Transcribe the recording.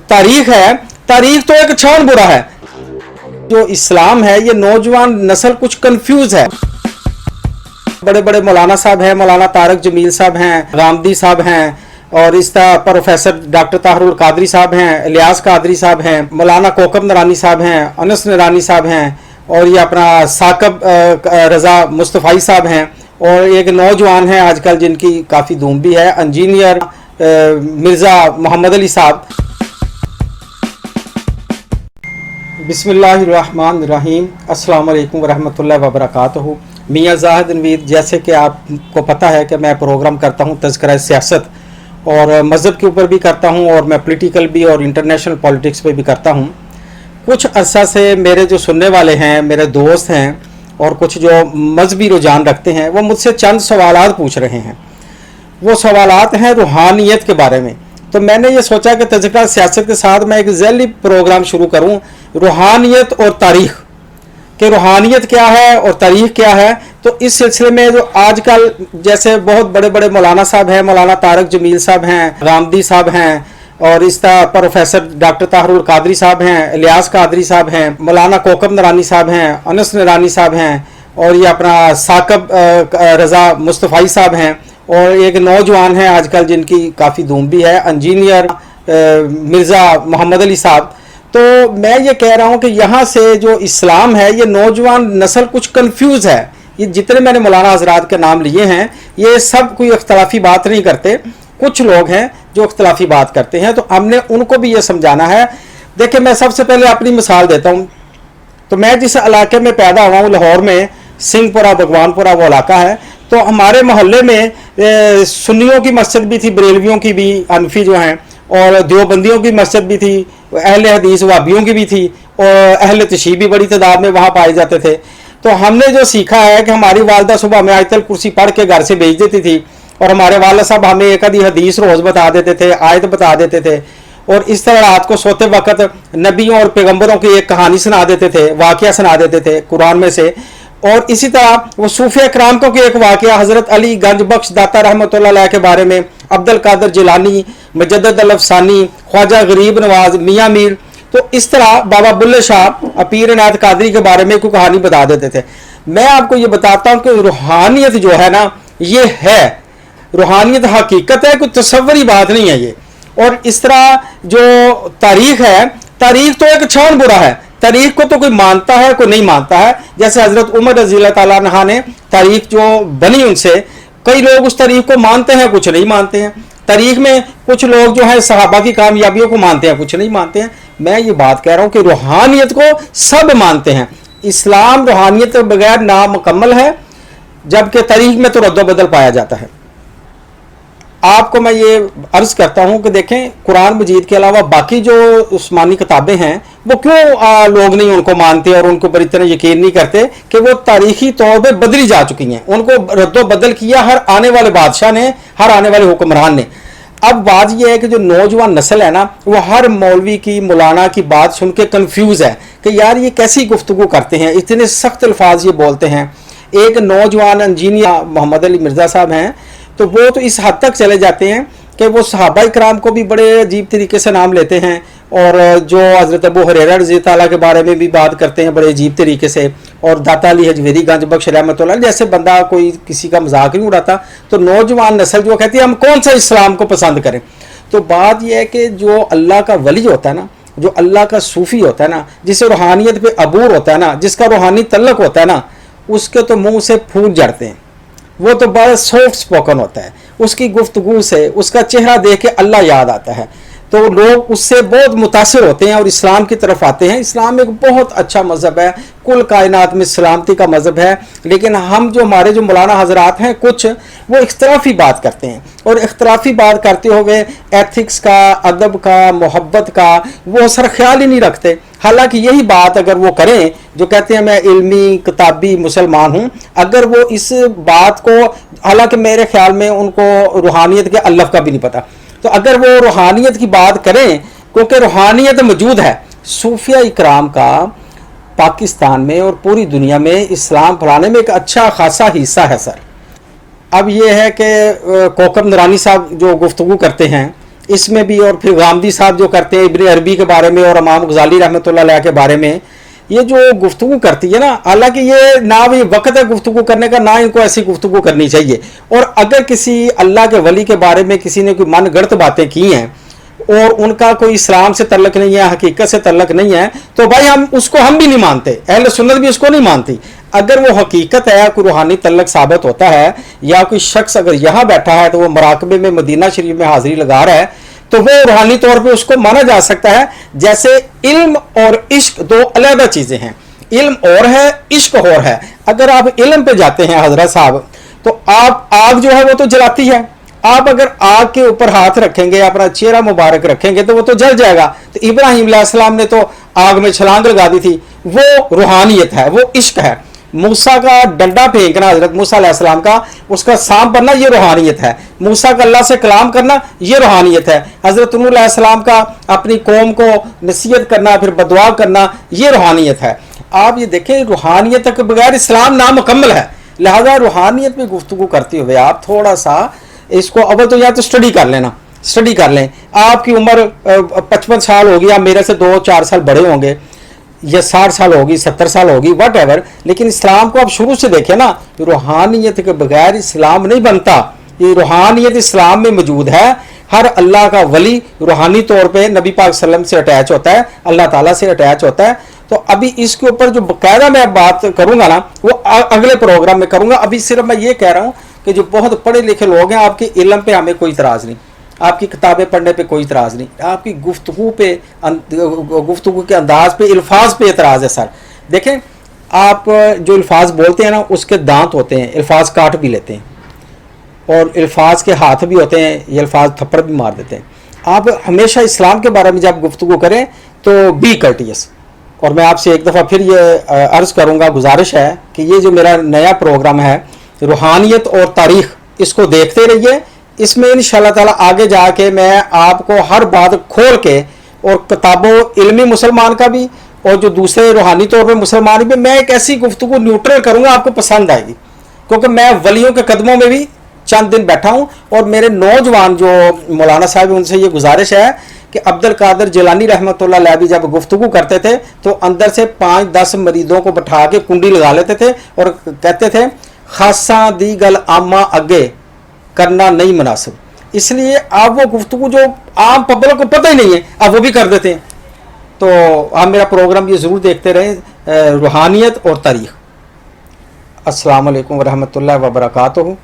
तारीख है, तारीख तो एक क्षण बुरा है। जो इस्लाम है ये नौजवान नस्ल कुछ कंफ्यूज है। बड़े बड़े मौलाना साहब हैं, मौलाना तारक जमील साहब हैं, गामदी साहब हैं, और इस तरह प्रोफेसर डॉक्टर ताहरुल कादरी साहब हैं, इलियास कादरी साहब हैं, मौलाना कोकब नरानी साहब हैं, अनस नरानी साहब हैं, और ये अपना साकब रज़ा मुस्तफ़ाई साहब हैं, और एक नौजवान है आजकल जिनकी काफ़ी धूम भी है, इंजीनियर मिर्ज़ा मोहम्मद अली साहब। बिस्मिल्लाहिर्रहमानिर्रहीम, अस्सलाम वालेकुम वरहमतुल्लाहि वबरकातुहू। मियाँ ज़ाहिद नवीद, जैसे कि आपको पता है कि मैं प्रोग्राम करता हूँ तज़किरा सियासत और मज़हब के ऊपर भी करता हूँ, और मैं पॉलिटिकल भी और इंटरनेशनल पॉलिटिक्स पे भी करता हूँ। कुछ अरसा से मेरे जो सुनने वाले हैं, मेरे दोस्त हैं और कुछ जो मजहबी रुझान रखते हैं, वो मुझसे चंद सवालात पूछ रहे हैं। वो सवालात हैं रूहानियत के बारे में। तो मैंने ये सोचा कि तज़किरा सियासत के साथ मैं एक ज़ैली प्रोग्राम शुरू करूँ, रूहानियत और तारीख़, कि रूहानियत क्या है और तारीख़ क्या है। तो इस सिलसिले में जो आजकल जैसे बहुत बड़े बड़े मौलाना साहब हैं, मौलाना तारक जमील साहब हैं, गामदी साहब हैं, और इस तरह प्रोफेसर डॉक्टर ताहरुल कादरी साहब हैं, इलियास कादरी साहब हैं, मौलाना कोकब नरानी साहब हैं, अनस नरानी साहब हैं, और ये अपना साकब रज़ा मुस्तफ़ाई साहब हैं, और एक नौजवान है आजकल जिनकी काफ़ी धूम भी है, इंजीनियर मिर्ज़ा मोहम्मद अली साहब। तो मैं ये कह रहा हूँ कि यहाँ से जो इस्लाम है ये नौजवान नस्ल कुछ कंफ्यूज है। ये जितने मैंने मौलाना हजरात के नाम लिए हैं ये सब कोई इख्तलाफी बात नहीं करते, कुछ लोग हैं जो इख्तलाफी बात करते हैं, तो हमने उनको भी ये समझाना है। देखिए, मैं सबसे पहले अपनी मिसाल देता हूँ। तो मैं जिस इलाके में पैदा हुआ हूँ, लाहौर में सिंहपुरा भगवानपुरा वो इलाका है, तो हमारे मोहल्ले में सुन्नियों की मस्जिद भी थी, बरेलवियों की भी, हनफी जो हैं, और देवबंदियों की मस्जिद भी थी, अहले हदीस वाबियों की भी थी, और अहले तशय्युई भी बड़ी तादाद में वहाँ पाए जाते थे। तो हमने जो सीखा है कि हमारी वालदा सुबह में आयतल कुर्सी पढ़ के घर से भेज देती थी, और हमारे वालिद साहब हमें एक आधी हदीस रोज़ बता देते थे, आयत बता देते थे, और इस तरह रात को सोते वक्त नबियों और पैगम्बरों की एक कहानी सुना देते थे, वाक़या सुना देते थे कुरान में से। और इसी तरह वो सूफिया कराम को एक वाक़या हज़रत अली गंज बख्श दाता रहमतुल्लाह अलैह के बारे में, अब्दुल कादिर जिलानी, मुजद्दिद अल अफ़सानी, ख्वाजा गरीब नवाज, मियाँ मीर, तो इस तरह बाबा बुल्ले शाह, पीर इनायत कादरी के बारे में कोई कहानी बता देते थे। मैं आपको ये बताता हूँ कि रूहानियत जो है ना, ये है, रूहानियत हकीकत है, कोई तस्वरी बात नहीं है ये। और इस तरह जो तारीख़ है, तारीख़ तो एक क्षण बुरा है। तारीख़ को तो कोई मानता है, कोई नहीं मानता है। जैसे हज़रत उमर रज़ी अल्लाह ताला अन्हा ने तारीख़ जो बनी उनसे, कई लोग उस तारीख़ को मानते हैं, कुछ नहीं मानते हैं। तारीख़ में कुछ लोग जो है सहाबा की कामयाबियों को मानते हैं, कुछ नहीं मानते हैं। मैं ये बात कह रहा हूँ कि रूहानियत को सब मानते हैं। इस्लाम रूहानियत के बगैर नामुकम्मल है, जबकि तारीख़ में तो रद्द-ओ-बदल पाया जाता है। आपको मैं ये अर्ज़ करता हूँ कि देखें, कुरान मजीद के अलावा बाकी जो उस्मानी किताबें हैं वो क्यों लोग नहीं उनको मानते और उनको पर इतना यकीन नहीं करते कि वो तारीख़ी तौर पे बदली जा चुकी हैं। उनको रद्दो बदल किया हर आने वाले बादशाह ने, हर आने वाले हुक्मरान ने। अब बात यह है कि जो नौजवान नस्ल है ना, वो हर मौलवी की, मौलाना की बात सुन के कन्फ्यूज़ है कि यार ये कैसी गुफ्तगू करते हैं, इतने सख्त अल्फाज ये बोलते हैं। एक नौजवान इंजीनियर मोहम्मद अली मिर्ज़ा साहब हैं, तो वो तो इस हद तक चले जाते हैं कि वो सहाबा इकराम को भी बड़े अजीब तरीके से नाम लेते हैं, और जो हज़रत अबू हुरैरा रज़ी ताला के बारे में भी बात करते हैं बड़े अजीब तरीके से, और दाता अली हजवेरी गंज बख्श रहमतुल्लाह जैसे बंदा कोई किसी का मजाक नहीं उड़ाता। तो नौजवान नस्ल जो कहती है हम कौन सा इस्लाम को पसंद करें। तो बात यह है कि जो अल्लाह का वली होता है ना, जो अल्लाह का सूफ़ी होता है ना, जिसे रूहानियत पे अबूर होता है ना, जिसका रूहानी तल्लक होता है ना, उसके तो मुँह से फूल झड़ते हैं। वो तो बड़ा सॉफ्ट स्पोकन होता है, उसकी गुफ्तगू से, उसका चेहरा देख के अल्लाह याद आता है, तो लोग उससे बहुत मुतासिर होते हैं और इस्लाम की तरफ आते हैं। इस्लाम एक बहुत अच्छा मज़हब है, कुल कायनात में सलामती का मज़हब है। लेकिन हम जो हमारे जो मौलाना हजरात हैं कुछ, वो इख्तलाफी बात करते हैं, और इख्तलाफी बात करते हुए एथिक्स का, अदब का, मोहब्बत का वो सर ख्याल ही नहीं रखते। हालांकि यही बात अगर वो करें, जो कहते हैं मैं इल्मी किताबी मुसलमान हूँ, अगर वो इस बात को, हालांकि मेरे ख्याल में उनको रूहानियत के अल्लफ़ का भी नहीं पता, तो अगर वो रूहानियत की बात करें, क्योंकि रूहानियत मौजूद है, सूफिया इकराम का पाकिस्तान में और पूरी दुनिया में इस्लाम फैलाने में एक अच्छा खासा हिस्सा है सर। अब ये है कि कोकब नरानी साहब जो गुफ्तगू करते हैं, इसमें भी, और फिर गामदी साहब जो करते हैं इब्न अरबी के बारे में और इमाम गजाली रहमतुल्लाह अलैह के बारे में, ये जो गुफ्तगू करती है ना, हालांकि ये ना भी वक्त है गुफ्तगू करने का, ना इनको ऐसी गुफ्तगू करनी चाहिए। और अगर किसी अल्लाह के वली के बारे में किसी ने कोई मन गढ़ंत बातें की हैं और उनका कोई इस्लाम से तल्लक नहीं है, हकीकत से तल्लक नहीं है, तो भाई हम भी नहीं मानते, अहले सुन्नत भी उसको नहीं मानती। अगर वो हकीकत है, कोई रूहानी तल्लक साबित होता है, या कोई शख्स अगर यहाँ बैठा है तो वो मराकबे में मदीना शरीफ में हाजिरी लगा रहा है, तो वो रूहानी तौर पे उसको माना जा सकता है। जैसे इल्म और इश्क दो अलग चीजें हैं, इल्म और है, इश्क और है। अगर आप इल्म पे जाते हैं हजरत साहब, तो आप आग जो है वो तो जलाती है, आप अगर आग के ऊपर हाथ रखेंगे, अपना चेहरा मुबारक रखेंगे तो वो तो जल जाएगा। तो इब्राहिम अलैहिस्सलाम ने तो आग में छलांग लगा दी थी, वो रूहानियत है, वो इश्क है। मूसा का डंडा फेंकना, हजरत मूसा अलैहिस्सलाम का, उसका सांप बनना, ये रूहानियत है। मूसा का अल्लाह से कलाम करना, ये रूहानियत है। हजरत नूह अलैहिस्सलाम का अपनी कौम को नसीहत करना, फिर बदुआ करना, ये रूहानियत है। आप ये देखें, रूहानियत के बगैर इस्लाम नामुकम्मल है। लिहाजा रूहानियत में गुफ्तगू करते हुए आप थोड़ा सा इसको अव्वल तो या तो स्टडी कर लेना, स्टडी कर लें। आपकी उम्र 55 साल होगी, आप मेरे से 2-4 साल बड़े होंगे, या 60 साल होगी, 70 साल होगी, वट एवर, लेकिन इस्लाम को आप शुरू से देखें ना, रूहानियत के बगैर इस्लाम नहीं बनता। ये रूहानियत इस्लाम में मौजूद है। हर अल्लाह का वली रूहानी तौर पे नबी पाक सल्लम से अटैच होता है, अल्लाह ताला से अटैच होता है। तो अभी इसके ऊपर जो बाकायदा मैं बात करूंगा ना, वो अगले प्रोग्राम में करूंगा। अभी सिर्फ मैं ये कह रहा हूँ कि जो बहुत पढ़े लिखे लोग हैं, आपके इल्म पे हमें कोई इतराज़ नहीं, आपकी किताबें पढ़ने पे कोई इतराज़ नहीं, आपकी गुफ्तगू पे, गुफ्तगू के अंदाज पे, अल्फाज पे इतराज़ है सर। देखें, आप जो अल्फाज बोलते हैं ना, उसके दांत होते हैं, अल्फाज काट भी लेते हैं, और अल्फाज के हाथ भी होते हैं, ये अल्फाज थप्पड़ भी मार देते हैं। आप हमेशा इस्लाम के बारे में जब गुफ्तगू करें तो बी कर्टियस। और मैं आपसे एक दफ़ा फिर ये अर्ज़ करूँगा, गुजारिश है कि ये जो मेरा नया प्रोग्राम है रूहानियत और तारीख़, इसको देखते रहिए। इसमें इंशाअल्लाह ताला आगे जाके मैं आपको हर बात खोल के, और किताबों इल्मी मुसलमान का भी और जो दूसरे रूहानी तौर पे मुसलमान भी, मैं एक ऐसी गुफ्तगू न्यूट्रल करूँगा, आपको पसंद आएगी। क्योंकि मैं वलियों के कदमों में भी चंद दिन बैठा हूँ, और मेरे नौजवान जो मौलाना साहब, उनसे ये गुजारिश है कि अब्दुल कादिर जिलानी रहमतुल्लाह अलैह भी जब गुफ्तगू करते थे तो अंदर से 5-10 मरीदों को बैठा के कुंडी लगा लेते थे और कहते थे, खासा दी गल आमा अगे करना नहीं मुनासिब। इसलिए आप वो गुफ्तगू जो आम पब्लिक को पता ही नहीं है, आप वो भी कर देते हैं। तो आप मेरा प्रोग्राम ये ज़रूर देखते रहें, रूहानियत और तारीख़। अस्सलाम वालेकुम वरहमतुल्लाहि वबरकातुहू।